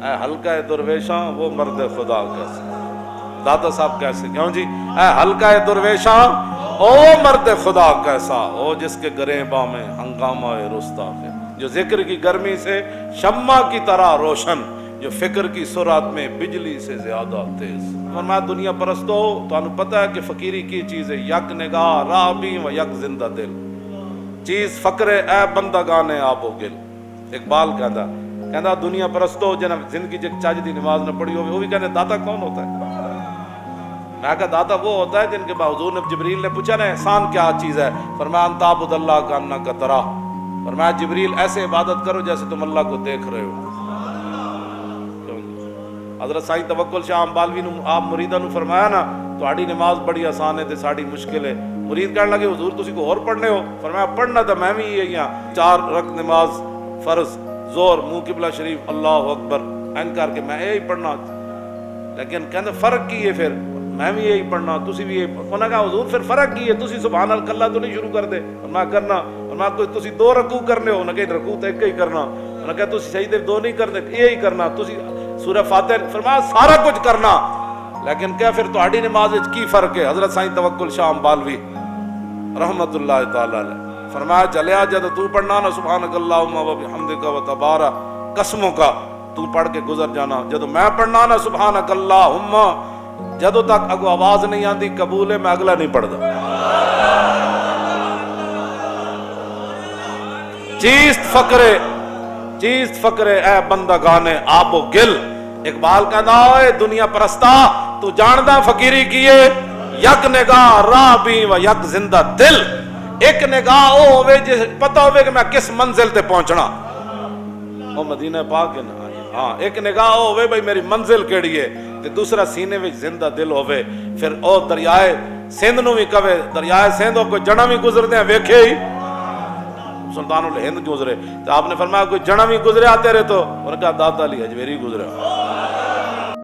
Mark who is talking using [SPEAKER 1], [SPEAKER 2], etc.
[SPEAKER 1] اے ہلکا درویشاں وہ مرد خدا کیسے، داتا صاحب کیسے، کیوں جی، اے ہلکا درویشاں او مرد خدا کیسا، او جس کے گریباں میں ہنگامہ رستا ہے، جو ذکر کی گرمی سے شمع کی طرح روشن، جو فکر کی سرعت میں بجلی سے زیادہ تیز۔ فرمایا دنیا پرستو تو انہوں پتہ ہے کہ فقیری کی چیز ہے، یک نگاہ راہ بھی و یک زندہ دل، چیز فقر اے بندگان آب و گل۔ اقبال کہندا دنیا پرستو جنہاں زندگی جک چاج دی نماز نہ پڑھی ہوئے، وہ بھی کہنے داتا کون ہوتا ہے؟ میں کہا داتا وہ ہوتا ہے جن کے بعد حضور نے جبریل نے پوچھا نا احسان کیا چیز ہے، فرمایا انت عبد اللہ کا انک تراہ، فرمایا جبریل ایسے عبادت کرو جیسے تم اللہ کو دیکھ رہے ہو۔ حضرت سائیں توکل شاہ امبالوی نے آپ مریداں نو فرمایا نا تہاڈی نماز بڑی آسان ہے تے ساڈی مشکل ہے، مرید کہنے لگے حضور تسی کو اور پڑھنے ہو، فرمایا پڑھنا تو میں بھی یہی ہاں، 4 رکعت نماز فرض زور منہ قبلہ شریف اللہ اکبر این کر کے میں یہی پڑھنا، لیکن کہنے فرق کی ہے، پھر میں بھی یہی پڑھنا تسی بھی یہی، انہوں نے کہا حضور پھر فرق کی ہے، تسی سبحان اللہ تو نہیں شروع کر دے، فرمایا کرنا، فرمایا کوئی تسی 2 رکوع کرنے ہو، انہوں نے کہا رکوع تو ایک ہی کرنا، انہوں نے کہا تسی سجدے 2 نہیں کرنے یہی کرنا، تسی سورہ فاتحہ، فرمایا سارا کچھ کرنا، لیکن کیا پھر تہاڈی نماز وچ کی فرق ہے؟ حضرت سائیں توکل شاہ امبالوی رحمت اللہ تعالی علیہ فرمایا جلیا جد تو پڑھنا نا سبحانک اللہم و بحمدک و تبارک قسموں کا تو پڑھ کے گزر جانا، جدو میں پڑھنا نا سبحانک اللہم جدو تک اگو آواز نہیں آندی قبول ہے، میں اگلا نہیں پڑھ دا۔ چیست فقرے اے بندگان آب و گل، اقبال کہنا ہے دنیا پرستا تو جاندہ فقیری کیے، یک نگاہ راہ بھی و یک زندہ دل، ایک نگاہ او ہوئے جس پتہ ہوئے کہ میں کس منزل تے پہنچنا، او مدینہ پاک ہے نا، ہاں ایک نگاہ او ہوئے بھئی میری منزل کیڑی ہے، تے دوسرا سینے میں زندہ دل ہوئے، پھر او دریائے سندھ نو بھی کہے، دریائے سندھ کوئی جنہ بھی گزر دیں ویکھے ہی سلطان الہند گزرے، تو آپ نے فرمایا کوئی جنہ بھی گزرے آتے رہے تو انہوں نے کہا داتا علی حجویری گزرے،